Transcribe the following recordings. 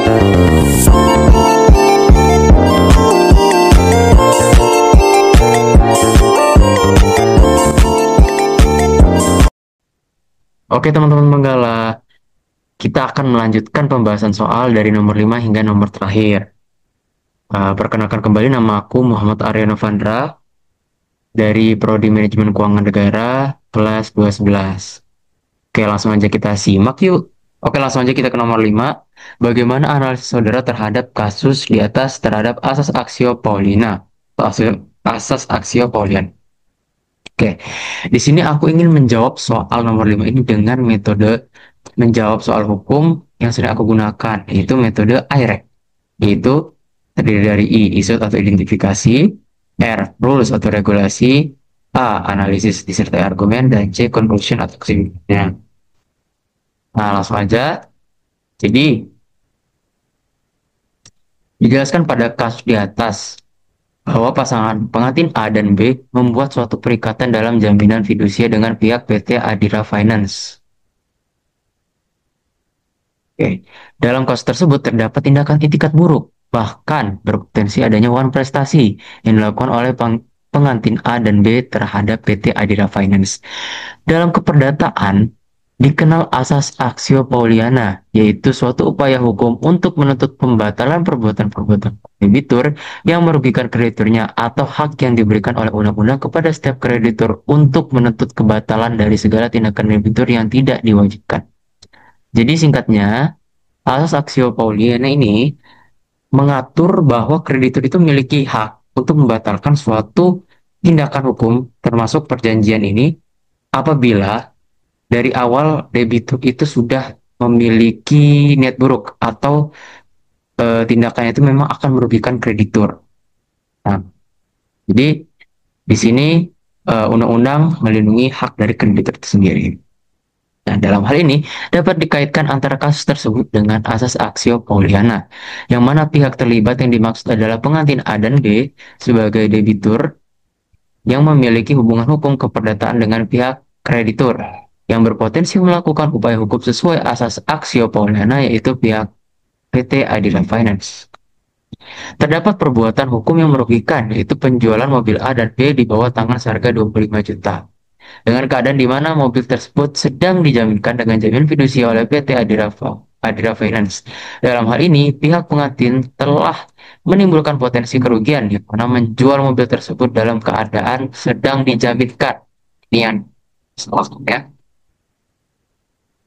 Oke teman-teman Manggala, kita akan melanjutkan pembahasan soal dari nomor 5 hingga nomor terakhir. Perkenalkan kembali, nama aku Muhammad Arya Novandra dari Prodi Manajemen Keuangan Negara kelas 211. Oke, langsung aja kita simak yuk. Oke, langsung aja kita ke nomor 5. Bagaimana analisis saudara terhadap kasus di atas terhadap asas aksio Paulina? Asas aksio Paulian. Oke, di sini aku ingin menjawab soal nomor 5 ini dengan metode menjawab soal hukum yang sering aku gunakan, yaitu metode IREC, yaitu terdiri dari I, isu atau identifikasi, R, rules atau regulasi, A, analisis disertai argumen, dan C, conclusion atau kesimpulannya. Nah, langsung aja. Jadi, dijelaskan pada kasus di atas bahwa pasangan pengantin A dan B membuat suatu perikatan dalam jaminan fidusia dengan pihak PT Adira Finance. Oke. Dalam kasus tersebut terdapat tindakan itikat buruk, bahkan berpotensi adanya wan prestasi yang dilakukan oleh pengantin A dan B terhadap PT Adira Finance. Dalam keperdataan, dikenal asas aksio Pauliana, yaitu suatu upaya hukum untuk menuntut pembatalan perbuatan-perbuatan debitur yang merugikan krediturnya atau hak yang diberikan oleh undang-undang kepada setiap kreditur untuk menuntut kebatalan dari segala tindakan debitur yang tidak diwajibkan. Jadi singkatnya, asas aksio Pauliana ini mengatur bahwa kreditur itu memiliki hak untuk membatalkan suatu tindakan hukum termasuk perjanjian ini apabila dari awal debitur itu sudah memiliki niat buruk atau tindakannya itu memang akan merugikan kreditur. Nah, jadi di sini undang-undang melindungi hak dari kreditur itu sendiri. Nah, dalam hal ini dapat dikaitkan antara kasus tersebut dengan asas aksio Pauliana, yang mana pihak terlibat yang dimaksud adalah pengantin A dan B sebagai debitur yang memiliki hubungan hukum keperdataan dengan pihak kreditur yang berpotensi melakukan upaya hukum sesuai asas aksio Pauliana, yaitu pihak PT Adira Finance. Terdapat perbuatan hukum yang merugikan, yaitu penjualan mobil A dan B di bawah tangan seharga 25 juta. Dengan keadaan di mana mobil tersebut sedang dijaminkan dengan jaminan fidusia oleh PT Adira Finance. Dalam hal ini, pihak pengantin telah menimbulkan potensi kerugian di mana menjual mobil tersebut dalam keadaan sedang dijaminkan. Ini yang ya,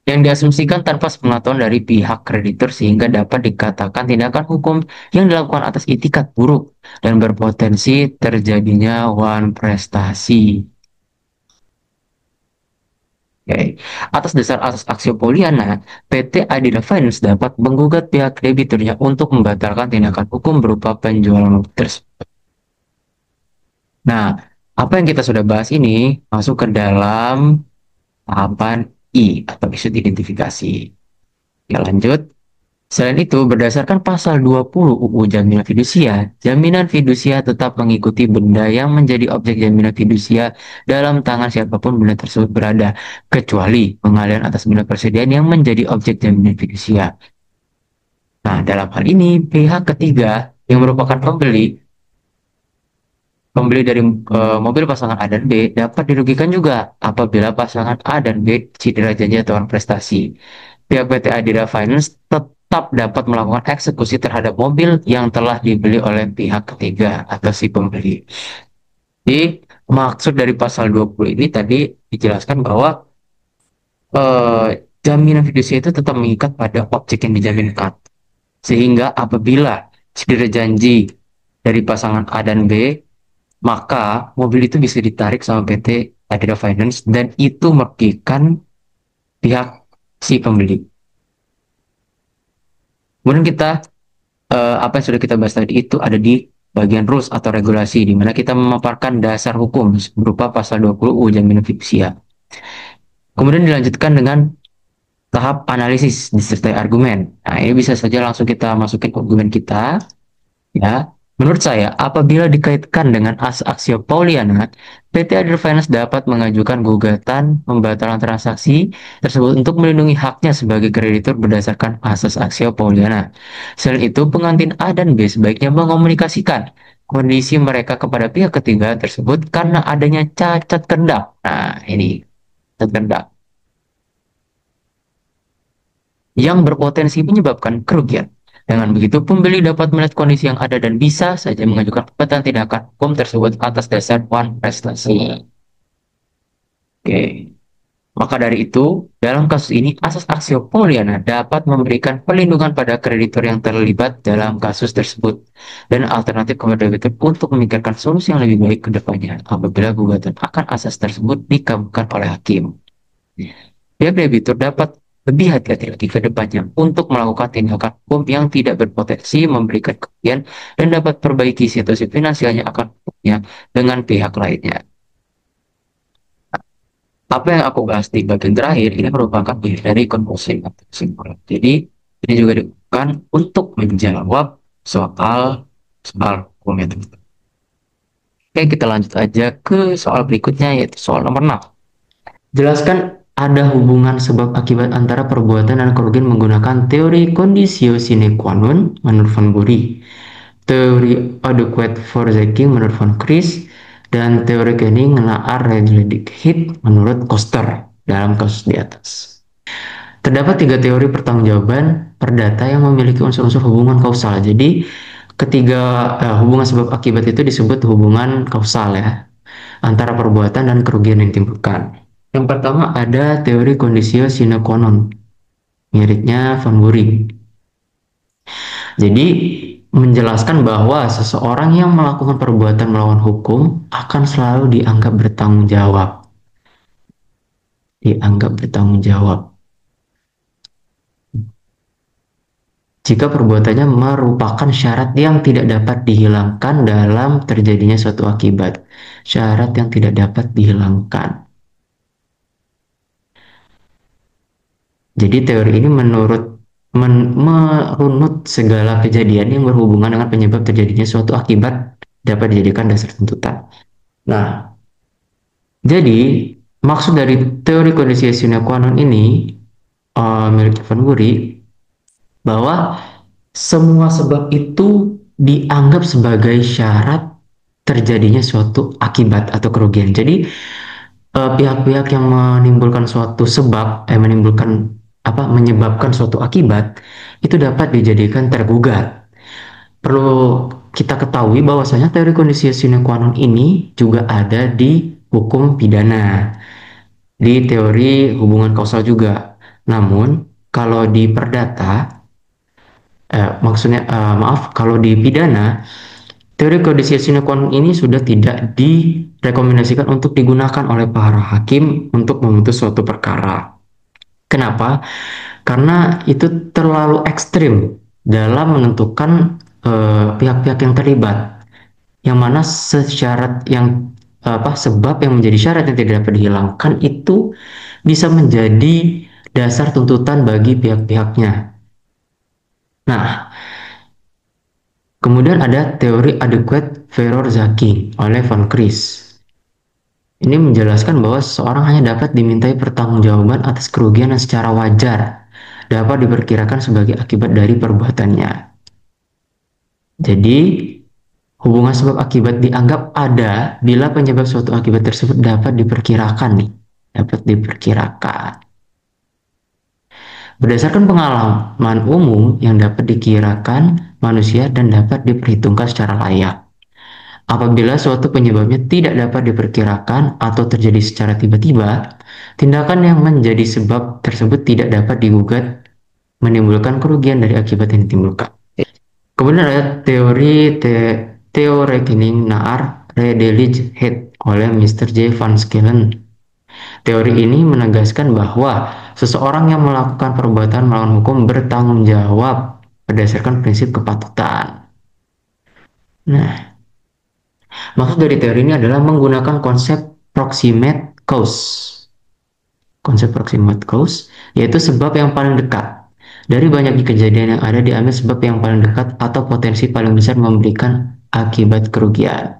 yang diasumsikan tanpa sepengetahuan dari pihak kreditur sehingga dapat dikatakan tindakan hukum yang dilakukan atas itikat buruk dan berpotensi terjadinya wan prestasi. Oke. Atas dasar asas aksio Pauliana, PT Adira Finance dapat menggugat pihak debiturnya untuk membatalkan tindakan hukum berupa penjualan mobil tersebut. Nah, apa yang kita sudah bahas ini masuk ke dalam tahapan I atau isu identifikasi. Ya, lanjut. Selain itu, berdasarkan pasal 20 UU Jaminan Fidusia tetap mengikuti benda yang menjadi objek jaminan fidusia dalam tangan siapapun benda tersebut berada, kecuali pengalihan atas benda persediaan yang menjadi objek jaminan fidusia. Nah, dalam hal ini, pihak ketiga yang merupakan pembeli dari mobil pasangan A dan B dapat dirugikan juga apabila pasangan A dan B cedera janji atau prestasi. Pihak PT Adira Finance tetap dapat melakukan eksekusi terhadap mobil yang telah dibeli oleh pihak ketiga atau si pembeli. Jadi, maksud dari pasal 20 ini tadi dijelaskan bahwa jaminan fidusia itu tetap mengikat pada objek yang dijaminkan. Sehingga apabila cedera janji dari pasangan A dan B, maka mobil itu bisa ditarik sama PT Adira Finance dan itu merugikan pihak si pembeli. Kemudian kita apa yang sudah kita bahas tadi itu ada di bagian rules atau regulasi di mana kita memaparkan dasar hukum berupa pasal 20 UU Jaminan Fidusia. Kemudian dilanjutkan dengan tahap analisis disertai argumen. Nah, ini bisa saja langsung kita masukin argumen kita ya. Menurut saya, apabila dikaitkan dengan aksio Pauliana, PT Adler Finance dapat mengajukan gugatan pembatalan transaksi tersebut untuk melindungi haknya sebagai kreditur berdasarkan asas aksio Pauliana. Selain itu, pengantin A dan B sebaiknya mengomunikasikan kondisi mereka kepada pihak ketiga tersebut karena adanya cacat kendak. Nah, ini cacat kendak yang berpotensi menyebabkan kerugian. Dengan begitu, pembeli dapat melihat kondisi yang ada dan bisa saja mengajukan gugatan tindakan hukum tersebut atas dasar one prestasi. Oke. Maka dari itu, dalam kasus ini, asas aksio Poliana dapat memberikan perlindungan pada kreditur yang terlibat dalam kasus tersebut dan alternatif kepada debitur untuk memikirkan solusi yang lebih baik ke depannya apabila gugatan akan asas tersebut dikabulkan oleh hakim. Pihak debitur dapat lebih hati-hati lagi ke depannya untuk melakukan tindakan hukum yang tidak berpotensi memberikan kerugian dan dapat perbaiki situasi finansialnya akan hukumnya dengan pihak lainnya. Apa yang aku bahas di bagian terakhir ini merupakan bagian dari conclusion atau kesimpulan. Jadi ini juga digunakan untuk menjawab soal soal hukum itu. Oke, kita lanjut aja ke soal berikutnya yaitu soal nomor 6. Jelaskan ada hubungan sebab akibat antara perbuatan dan kerugian menggunakan teori conditio sine qua non menurut Van Bury, teori adequate foreseeing menurut Von Kris, dan teori Kenning Naar Redlich menurut Koster dalam kasus di atas. Terdapat tiga teori pertanggungjawaban perdata yang memiliki unsur-unsur hubungan kausal. Jadi ketiga hubungan sebab akibat itu disebut hubungan kausal ya antara perbuatan dan kerugian yang ditimbulkan. Yang pertama ada teori conditio sine qua non, miripnya Van Bury. Jadi menjelaskan bahwa seseorang yang melakukan perbuatan melawan hukum akan selalu dianggap bertanggung jawab. Dianggap bertanggung jawab jika perbuatannya merupakan syarat yang tidak dapat dihilangkan dalam terjadinya suatu akibat. Syarat yang tidak dapat dihilangkan. Jadi teori ini merunut segala kejadian yang berhubungan dengan penyebab terjadinya suatu akibat dapat dijadikan dasar tuntutan. Nah, jadi maksud dari teori kondisi sine qua non ini milik Van Bury bahwa semua sebab itu dianggap sebagai syarat terjadinya suatu akibat atau kerugian. Jadi pihak-pihak yang menimbulkan suatu sebab, menyebabkan suatu akibat itu dapat dijadikan tergugat. Perlu kita ketahui bahwasanya teori kondisi sine qua non ini juga ada di hukum pidana, di teori hubungan kausal juga. Namun kalau di perdata, kalau di pidana, teori kondisi sine qua non ini sudah tidak direkomendasikan untuk digunakan oleh para hakim untuk memutus suatu perkara. Kenapa? Karena itu terlalu ekstrim dalam menentukan pihak-pihak yang terlibat, yang mana sebab yang menjadi syarat yang tidak dapat dihilangkan itu bisa menjadi dasar tuntutan bagi pihak-pihaknya. Nah, kemudian ada teori adequate Verorzacki oleh Von Kris. Ini menjelaskan bahwa seseorang hanya dapat dimintai pertanggungjawaban atas kerugian yang secara wajar dapat diperkirakan sebagai akibat dari perbuatannya. Jadi, hubungan sebab akibat dianggap ada bila penyebab suatu akibat tersebut dapat diperkirakan nih, dapat diperkirakan. Berdasarkan pengalaman umum yang dapat dikirakan manusia dan dapat diperhitungkan secara layak. Apabila suatu penyebabnya tidak dapat diperkirakan atau terjadi secara tiba-tiba, tindakan yang menjadi sebab tersebut tidak dapat digugat menimbulkan kerugian dari akibat yang ditimbulkan. Kemudian ada teorekening Naar Redlich oleh Mr. J. Van Schelen. Teori ini menegaskan bahwa seseorang yang melakukan perbuatan melawan hukum bertanggung jawab berdasarkan prinsip kepatutan. Nah, maksud dari teori ini adalah menggunakan konsep proximate cause. Konsep proximate cause yaitu sebab yang paling dekat. Dari banyak kejadian yang ada diambil sebab yang paling dekat atau potensi paling besar memberikan akibat kerugian.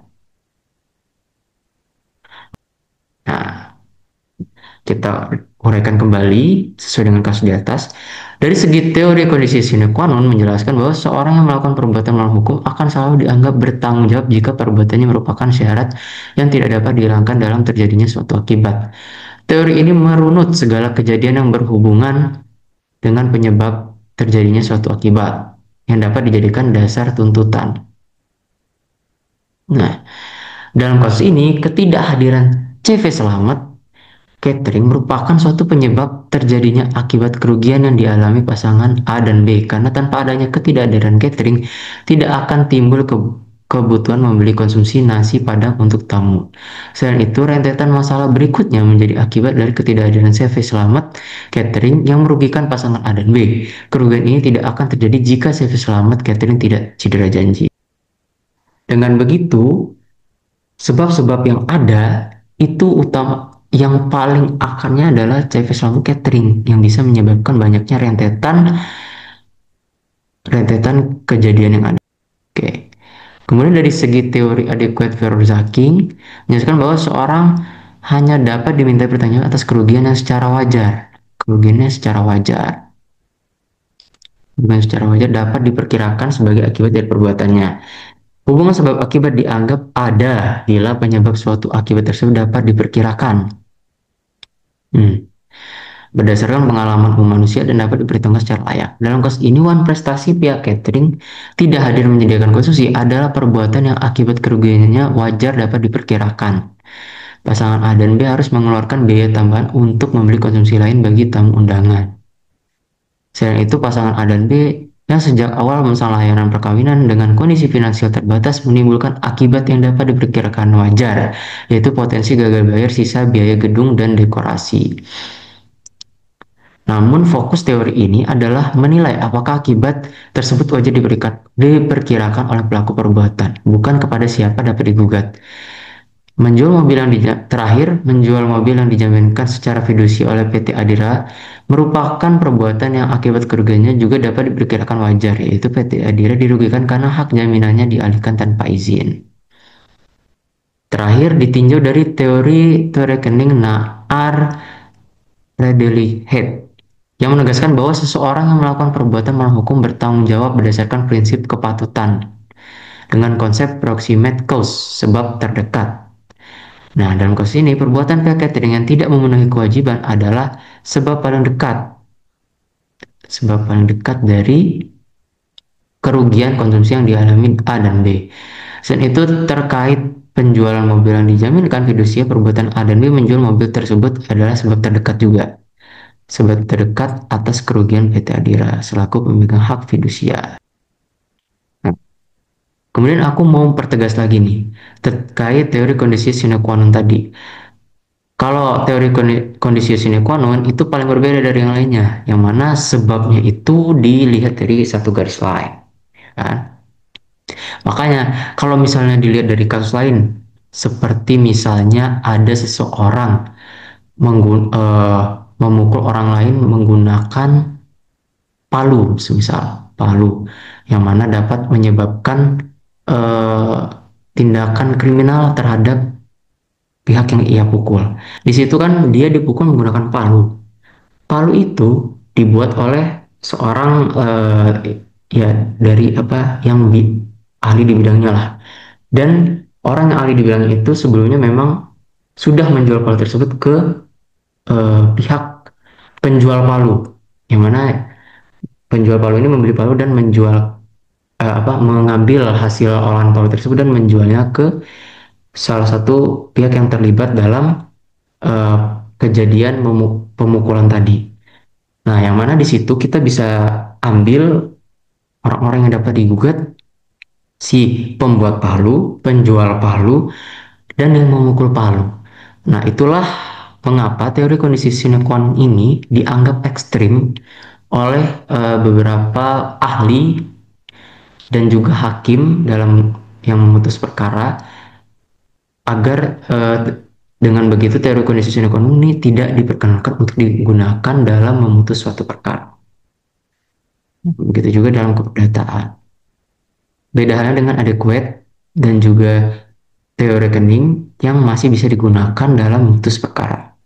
Nah, kita uraikan kembali sesuai dengan kasus di atas. Dari segi teori kondisi sine qua non menjelaskan bahwa seorang yang melakukan perbuatan melawan hukum akan selalu dianggap bertanggung jawab jika perbuatannya merupakan syarat yang tidak dapat dihilangkan dalam terjadinya suatu akibat. Teori ini merunut segala kejadian yang berhubungan dengan penyebab terjadinya suatu akibat yang dapat dijadikan dasar tuntutan. Nah, dalam kasus ini ketidakhadiran CV Selamat catering merupakan suatu penyebab terjadinya akibat kerugian yang dialami pasangan A dan B karena tanpa adanya ketidakhadiran catering tidak akan timbul kebutuhan membeli konsumsi nasi padang untuk tamu. Selain itu, rentetan masalah berikutnya menjadi akibat dari ketidakhadiran CV Selamat catering yang merugikan pasangan A dan B. Kerugian ini tidak akan terjadi jika CV Selamat catering tidak cedera janji. Dengan begitu, sebab-sebab yang ada itu utama yang paling akarnya adalah CV Selamat catering yang bisa menyebabkan banyaknya rentetan rentetan kejadian yang ada. Oke. Kemudian dari segi teori adequate versaking menjelaskan bahwa seorang hanya dapat diminta pertanggung atas kerugian yang secara wajar. Kerugiannya secara wajar. Kerugian secara wajar dapat diperkirakan sebagai akibat dari perbuatannya. Hubungan sebab akibat dianggap ada bila penyebab suatu akibat tersebut dapat diperkirakan. Berdasarkan pengalaman manusia dan dapat diperhitungkan secara layak. Dalam kasus ini, prestasi pihak catering tidak hadir menyediakan konsumsi adalah perbuatan yang akibat kerugiannya wajar dapat diperkirakan. Pasangan A dan B harus mengeluarkan biaya tambahan untuk membeli konsumsi lain bagi tamu undangan. Selain itu, pasangan A dan B yang sejak awal memesan layanan perkawinan dengan kondisi finansial terbatas menimbulkan akibat yang dapat diperkirakan wajar, yaitu potensi gagal bayar sisa biaya gedung dan dekorasi. Namun fokus teori ini adalah menilai apakah akibat tersebut wajar diperkirakan oleh pelaku perbuatan, bukan kepada siapa dapat digugat. Menjual mobil yang dijaminkan secara fidusi oleh PT Adira merupakan perbuatan yang akibat kerugiannya juga dapat diperkirakan wajar, yaitu PT Adira dirugikan karena hak jaminannya dialihkan tanpa izin. Terakhir, ditinjau dari teori rekening Naar Redeli Head yang menegaskan bahwa seseorang yang melakukan perbuatan melawan hukum bertanggung jawab berdasarkan prinsip kepatutan dengan konsep proximate cause, sebab terdekat. Nah, dalam kasus ini, perbuatan pihak catering yang tidak memenuhi kewajiban adalah sebab paling dekat. Sebab paling dekat dari kerugian konsumsi yang dialami A dan B. Selain itu, terkait penjualan mobil yang dijaminkan fidusia, perbuatan A dan B menjual mobil tersebut adalah sebab terdekat juga. Sebab terdekat atas kerugian PT Adira selaku pemegang hak fidusia. Nah, kemudian aku mau pertegas lagi nih terkait teori kondisi sine qua non tadi. Kalau teori kondisi sine qua non itu paling berbeda dari yang lainnya, yang mana sebabnya itu dilihat dari satu garis lain, kan? Makanya kalau misalnya dilihat dari kasus lain, seperti misalnya ada seseorang memukul orang lain menggunakan palu, semisal palu, yang mana dapat menyebabkan eh, tindakan kriminal terhadap pihak yang ia pukul. Di situ kan dia dipukul menggunakan palu. Palu itu dibuat oleh seorang ya dari apa yang ahli di bidangnya lah. Dan orang yang ahli di bidangnya itu sebelumnya memang sudah menjual palu tersebut ke pihak penjual palu, yang mana penjual palu ini membeli palu dan menjual mengambil hasil olahan palu tersebut dan menjualnya ke salah satu pihak yang terlibat dalam kejadian pemukulan tadi. Nah, yang mana di situ kita bisa ambil orang-orang yang dapat digugat, si pembuat palu, penjual palu, dan yang memukul palu. Nah, itulah mengapa teori kondisi sine qua non ini dianggap ekstrim oleh beberapa ahli dan juga hakim dalam yang memutus perkara agar dengan begitu teori kondisi sine qua non ini tidak diperkenankan untuk digunakan dalam memutus suatu perkara. Begitu juga dalam keperdataan. Beda halnya dengan adequate dan juga teori rekening yang masih bisa digunakan dalam memutus perkara.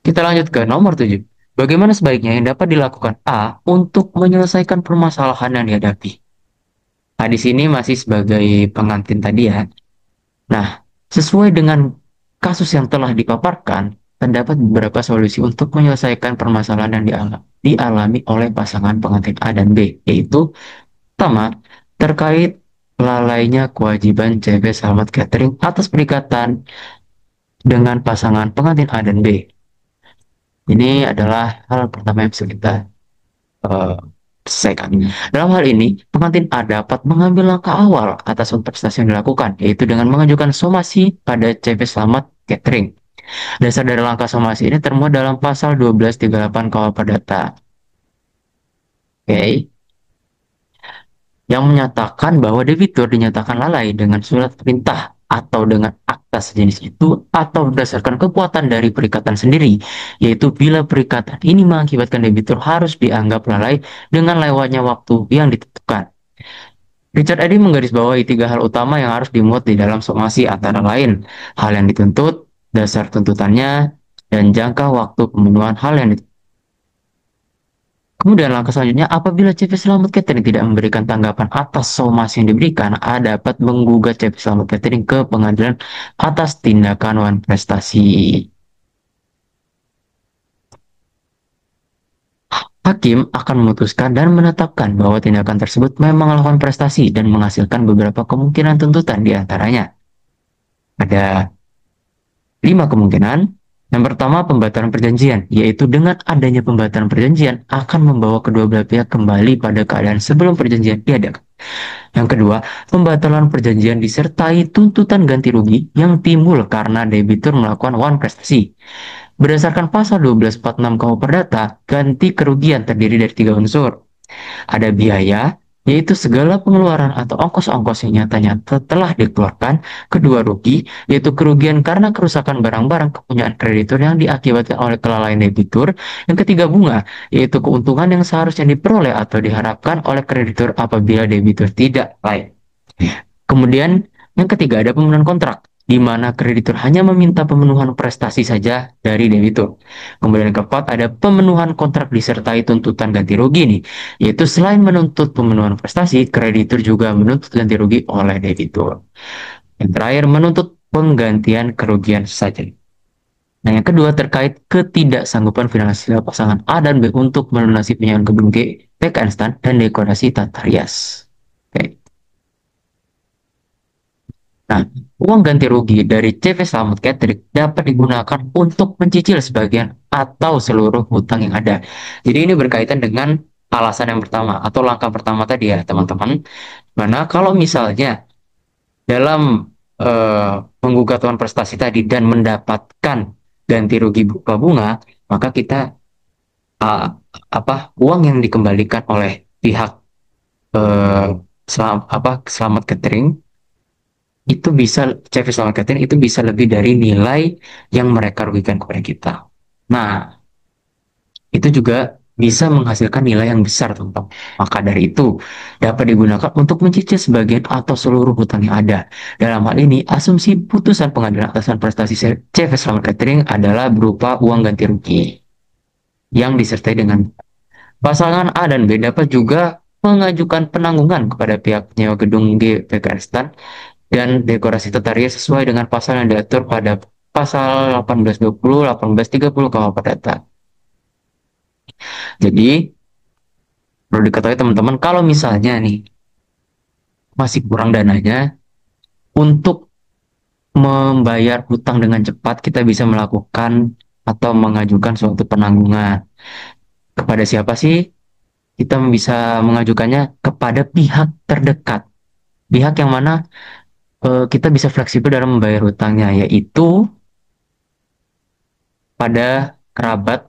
Kita lanjut ke nomor 7. Bagaimana sebaiknya yang dapat dilakukan A untuk menyelesaikan permasalahan yang dihadapi? Nah, di sini masih sebagai pengantin tadi ya. Nah, sesuai dengan kasus yang telah dipaparkan, terdapat beberapa solusi untuk menyelesaikan permasalahan yang dialami oleh pasangan pengantin A dan B, yaitu pertama, terkait lalainya kewajiban CP Selamat Catering atas perikatan dengan pasangan pengantin A dan B. Ini adalah hal pertama yang bisa kita eh, selesaikan. Dalam hal ini, pengantin A dapat mengambil langkah awal atas prestasi yang dilakukan, yaitu dengan mengajukan somasi pada CP Selamat Catering. Dasar dari langkah somasi ini termuat dalam pasal 1238 KUH Perdata. Oke, yang menyatakan bahwa debitur dinyatakan lalai dengan surat perintah atau dengan akta sejenis itu atau berdasarkan kekuatan dari perikatan sendiri, yaitu bila perikatan ini mengakibatkan debitur harus dianggap lalai dengan lewatnya waktu yang ditentukan. Richard Eddy menggarisbawahi tiga hal utama yang harus dimuat di dalam somasi antara lain hal yang dituntut, dasar tuntutannya, dan jangka waktu pemenuhan hal yang dituntut. Kemudian langkah selanjutnya, apabila CP Selamat Catering tidak memberikan tanggapan atas somasi yang diberikan, A dapat menggugat CP Selamat Catering ke pengadilan atas tindakan wan prestasi. Hakim akan memutuskan dan menetapkan bahwa tindakan tersebut memang melakukan prestasi dan menghasilkan beberapa kemungkinan tuntutan di antaranya. Ada 5 kemungkinan. Yang pertama, pembatalan perjanjian, yaitu dengan adanya pembatalan perjanjian akan membawa kedua belah pihak kembali pada keadaan sebelum perjanjian diadakan. Yang kedua, pembatalan perjanjian disertai tuntutan ganti rugi yang timbul karena debitur melakukan wan prestasi. Berdasarkan pasal 1246 KUH Perdata, ganti kerugian terdiri dari 3 unsur. Ada biaya, yaitu segala pengeluaran atau ongkos-ongkos yang nyatanya telah dikeluarkan. Kedua, rugi, yaitu kerugian karena kerusakan barang-barang kepunyaan kreditur yang diakibatkan oleh kelalaian debitur. Yang ketiga, bunga, yaitu keuntungan yang seharusnya diperoleh atau diharapkan oleh kreditur apabila debitur tidak layak. Kemudian yang ketiga ada pemenuhan kontrak, di mana kreditur hanya meminta pemenuhan prestasi saja dari debitur. Kemudian yang keempat ada pemenuhan kontrak disertai tuntutan ganti rugi nih, yaitu selain menuntut pemenuhan prestasi, kreditur juga menuntut ganti rugi oleh debitur. Yang terakhir menuntut penggantian kerugian saja. Nah, yang kedua terkait ketidaksanggupan finansial pasangan A dan B untuk melunasi pinjaman gedung G, TK instan, dan dekorasi tata rias. Oke. Nah, uang ganti rugi dari CV Selamat Catering dapat digunakan untuk mencicil sebagian atau seluruh hutang yang ada. Jadi ini berkaitan dengan alasan yang pertama atau langkah pertama tadi ya, teman-teman. Mana kalau misalnya dalam penggugatan prestasi tadi dan mendapatkan ganti rugi berupa bunga, maka kita eh, uang yang dikembalikan oleh pihak Selamat Catering itu bisa CV sama catering itu bisa lebih dari nilai yang mereka rugikan kepada kita. Nah, itu juga bisa menghasilkan nilai yang besar, teman-teman. Maka dari itu, dapat digunakan untuk mencicil sebagian atau seluruh hutang yang ada. Dalam hal ini, asumsi putusan pengadilan atasan prestasi CV Selamat Catering adalah berupa uang ganti rugi yang disertai dengan pasangan A dan B dapat juga mengajukan penanggungan kepada pihak penyewa gedung G PKStan dan dekorasi tata rias sesuai dengan pasal yang diatur pada pasal 1820, 1830 KUH Perdata. Jadi, perlu diketahui teman-teman, kalau misalnya nih masih kurang dananya untuk membayar hutang dengan cepat, kita bisa melakukan atau mengajukan suatu penanggungan. Kepada siapa sih? Kita bisa mengajukannya kepada pihak terdekat. Pihak yang mana kita bisa fleksibel dalam membayar hutangnya, yaitu pada kerabat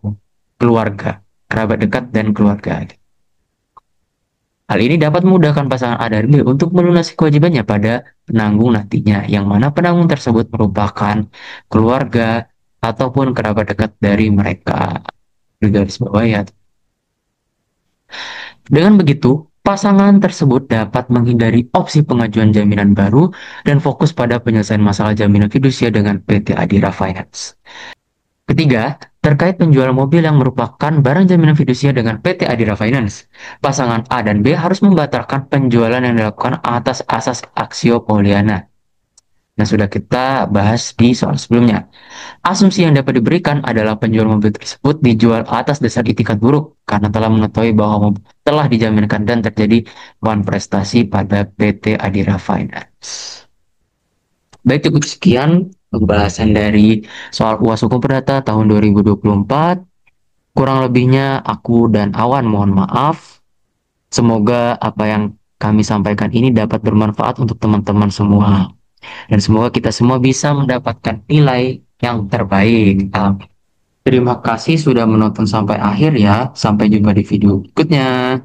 keluarga, kerabat dekat dan keluarga. Hal ini dapat memudahkan pasangan A dan B untuk melunasi kewajibannya pada penanggung nantinya, yang mana penanggung tersebut merupakan keluarga ataupun kerabat dekat dari mereka. Di garis bawah ya. Dengan begitu, pasangan tersebut dapat menghindari opsi pengajuan jaminan baru dan fokus pada penyelesaian masalah jaminan fidusia dengan PT Adira Finance. Ketiga, terkait penjualan mobil yang merupakan barang jaminan fidusia dengan PT Adira Finance, pasangan A dan B harus membatalkan penjualan yang dilakukan atas asas aksio Pauliana. Nah, sudah kita bahas di soal sebelumnya. Asumsi yang dapat diberikan adalah penjual mobil tersebut dijual atas dasar itikat buruk karena telah mengetahui bahwa mobil telah dijaminkan dan terjadi wan prestasi pada PT Adira Finance. Baik, cukup sekian pembahasan dari soal UAS Hukum Perdata tahun 2024. Kurang lebihnya aku dan Awan mohon maaf. Semoga apa yang kami sampaikan ini dapat bermanfaat untuk teman-teman semua. Dan semoga kita semua bisa mendapatkan nilai yang terbaik. Amin. Terima kasih sudah menonton sampai akhir ya. Sampai jumpa di video berikutnya.